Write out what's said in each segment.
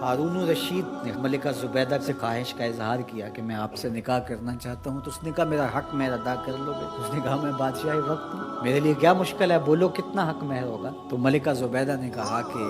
ہارون الرشید نے ملکہ زبیدہ سے خواہش کا اظہار کیا کہ میں آپ سے نکاح کرنا چاہتا ہوں، تو اس نے کہا میرا حق مہر ادا کر لو گے؟ اس نے کہا میں بادشاہ وقت ہوں، میرے لیے کیا مشکل ہے، بولو کتنا حق مہر ہوگا؟ تو ملکہ زبیدہ نے کہا کہ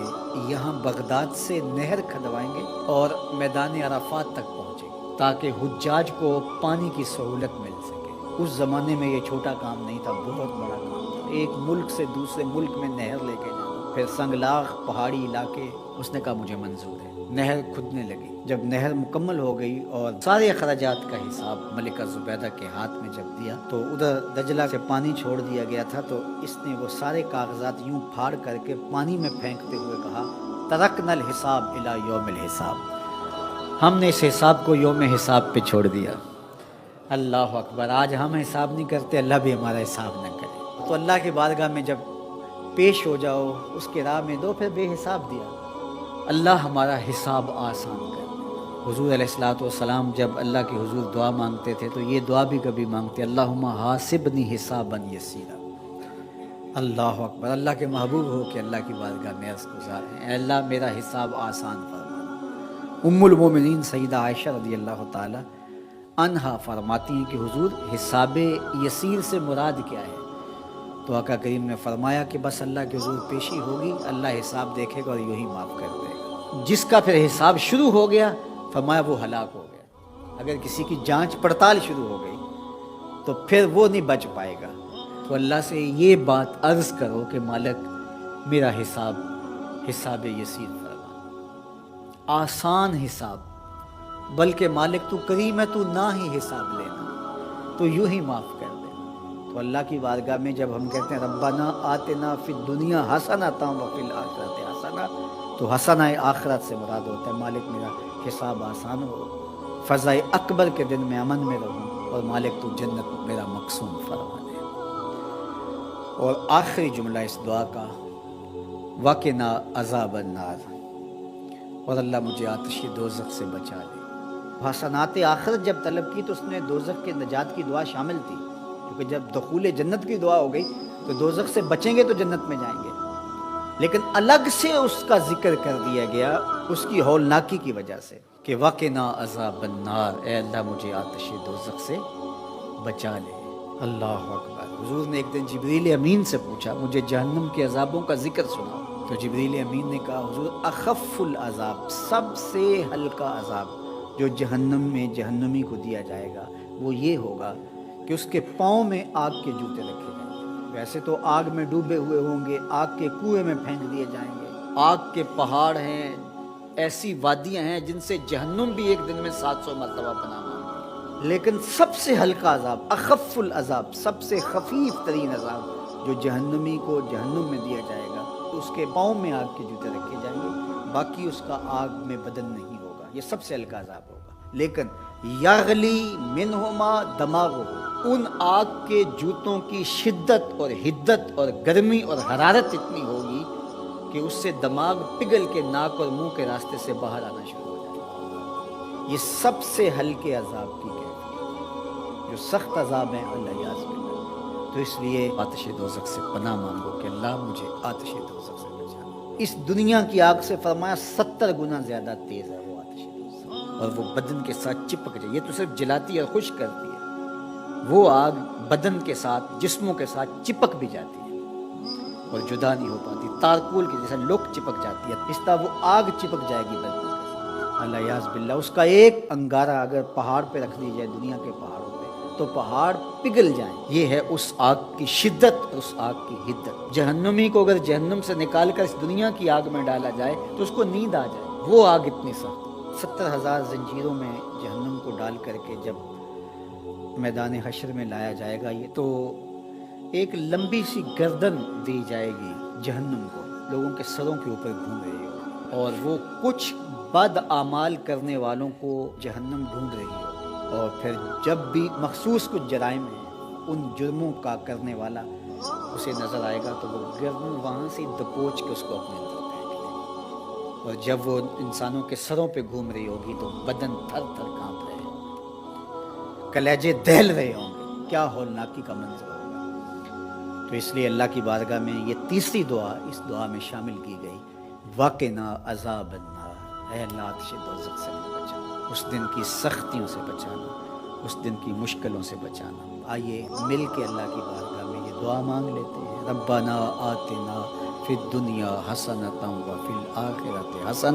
یہاں بغداد سے نہر کھدوائیں گے اور میدان عرفات تک پہنچیں گے تاکہ حجاج کو پانی کی سہولت مل سکے۔ اس زمانے میں یہ چھوٹا کام نہیں تھا، بہت بڑا کام تھا، ایک ملک سے دوسرے ملک میں نہر لے کے جانا، پھر سنگلاخ پہاڑی علاقے۔ اس نے کہا مجھے منظور ہے۔ نہر کھدنے لگی، جب نہر مکمل ہو گئی اور سارے اخراجات کا حساب ملکہ زبیدہ کے ہاتھ میں جب دیا تو ادھر دجلہ سے پانی چھوڑ دیا گیا تھا، تو اس نے وہ سارے کاغذات یوں پھاڑ کر کے پانی میں پھینکتے ہوئے کہا ترکنا الحساب الی یوم الحساب، ہم نے اس حساب کو یوم حساب پہ چھوڑ دیا۔ اللہ اکبر، آج ہم حساب نہیں کرتے، اللہ بھی ہمارا حساب نہ کرے۔ تو اللہ کی بارگاہ میں جب پیش ہو جاؤ، اس کے راہ میں دو، پھر بے حساب دیا، اللہ ہمارا حساب آسان کر۔ حضور علیہ الصلوۃ والسلام جب اللہ کے حضور دعا مانگتے تھے تو یہ دعا بھی کبھی مانگتے، اللہم حاسبنی حسابا یسیرا۔ اللہ اکبر، اللہ کے محبوب ہو کہ اللہ کی بارگاہ میں عرض گزار ہیں، اے اللہ میرا حساب آسان فرما۔ ام المومنین سیدہ عائشہ رضی اللہ تعالی عنہا فرماتی ہیں کہ حضور حساب یسیر سے مراد کیا ہے؟ تو آقا کریم نے فرمایا کہ بس اللہ کے حضور پیشی ہوگی، اللہ حساب دیکھے گا اور یوں ہی معاف کر دے گا۔ جس کا پھر حساب شروع ہو گیا فرمایا وہ ہلاک ہو گیا۔ اگر کسی کی جانچ پڑتال شروع ہو گئی تو پھر وہ نہیں بچ پائے گا۔ تو اللہ سے یہ بات عرض کرو کہ مالک میرا حساب یسیر فرما، آسان حساب، بلکہ مالک تو کریم ہے، تو نہ ہی حساب لینا، تو یوں ہی معاف کر دینا۔ تو اللہ کی بارگاہ میں جب ہم کہتے ہیں ربنا آتنا فی الدنیا حسنۃ وفی الآخرۃ حسنہ، تو حسنہ آخرت سے مراد ہوتا ہے مالک میرا حساب آسان ہو، فضائے اکبر کے دن میں امن میں رہوں، اور مالک تو جنت میرا مقسوم فرما دے۔ اور آخری جملہ اس دعا کا وقنا عذاب النار، اور اللہ مجھے آتش دوزخ سے بچا لے۔ حسنات آخرت جب طلب کی تو اس نے دوزخ کے نجات کی دعا شامل تھی، کیونکہ جب دخول جنت کی دعا ہو گئی تو دوزخ سے بچیں گے تو جنت میں جائیں گے، لیکن الگ سے اس کا ذکر کر دیا گیا اس کی ہولناکی کی وجہ سے کہ وقنا عذاب النار، اے اللہ مجھے آتش دوزخ سے بچا لے۔ اللہ اکبر۔ حضور نے ایک دن جبریل امین سے پوچھا مجھے جہنم کے عذابوں کا ذکر سناؤ، تو جبریل امین نے کہا حضور اخف العذاب، سب سے ہلکا عذاب جو جہنم میں جہنمی کو دیا جائے گا وہ یہ ہوگا کہ اس کے پاؤں میں آگ کے جوتے رکھے جائیں گے۔ ویسے تو آگ میں ڈوبے ہوئے ہوں گے، آگ کے کنویں میں پھینک دیے جائیں گے، آگ کے پہاڑ ہیں، ایسی وادیاں ہیں جن سے جہنم بھی ایک دن میں 700 مرتبہ پناہ مانگے، لیکن سب سے ہلکا عذاب، اخف العذاب، سب سے خفیف ترین عذاب جو جہنمی کو جہنم میں دیا جائے گا، اس کے پاؤں میں آگ کے جوتے رکھے جائیں گے، باقی اس کا آگ میں بدن نہیں ہوگا، یہ سب سے ہلکا عذاب ہوگا۔ لیکن یغلی منہما دماغہ، ان آگ کے جوتوں کی شدت اور حدت اور گرمی اور حرارت اتنی ہوگی کہ اس سے دماغ پگھل کے ناک اور منہ کے راستے سے باہر آنا شروع ہو جائے گا۔ یہ سب سے ہلکے عذاب کی کیفیت، جو سخت عذاب ہیں اللہ یعذ باللہ۔ تو اس لیے آتش دوزخ سے پناہ مانگو کہ اللہ مجھے آتش دوزخ سے بچا۔ اس دنیا کی آگ سے فرمایا 70 گنا زیادہ تیز ہے وہ آتش دوزخ، اور وہ بدن کے ساتھ چپک جائے۔ یہ تو صرف جلاتی ہے اور خشک کرتی ہے، وہ آگ بدن کے ساتھ جسموں کے ساتھ چپک بھی جاتی ہے اور جدا نہیں ہو پاتی، تارکول کی جیسا لوک چپک جاتی ہے، اس طرح وہ آگ چپک جائے گی بدن کے ساتھ۔ اللہ یعذ باللہ، اس کا ایک انگارہ اگر پہاڑ پہ رکھ دی جائے، دنیا کے پہاڑوں پہ، تو پہاڑ پگھل جائیں۔ یہ ہے اس آگ کی شدت اور اس آگ کی حدت۔ جہنمی کو اگر جہنم سے نکال کر اس دنیا کی آگ میں ڈالا جائے تو اس کو نیند آ جائے، وہ آگ اتنی سخت۔ 70,000 زنجیروں میں جہنم کو ڈال کر کے جب میدان حشر میں لایا جائے گا، یہ تو ایک لمبی سی گردن دی جائے گی جہنم کو، لوگوں کے سروں کے اوپر گھوم رہی ہوگی، اور وہ کچھ بد اعمال کرنے والوں کو جہنم ڈھونڈ رہی ہوگی، اور پھر جب بھی مخصوص کچھ جرائم ہیں ان جرموں کا کرنے والا اسے نظر آئے گا تو وہ گردن وہاں سے دبوچ کے اس کو اپنے اندر پھینک لے گی، اور جب وہ انسانوں کے سروں پہ گھوم رہی ہوگی تو بدن تھر تھر کانپ رہے ہوں، کلیجے دہل رہے ہوں گے، کیا ہولناکی کا منظر ہوگا۔ تو اس لیے اللہ کی بارگاہ میں یہ تیسری دعا اس دعا میں شامل کی گئی، وقنا عذاب النار، اے اللہ آتش دوزخ سے ہمیں بچانا، اس دن کی سختیوں سے بچانا، اس دن کی مشکلوں سے بچانا۔ آئیے مل کے اللہ کی بارگاہ میں یہ دعا مانگ لیتے ہیں، ربنا آتنا فی الدنیا حسنۃ وفی الآخرۃ حسنۃ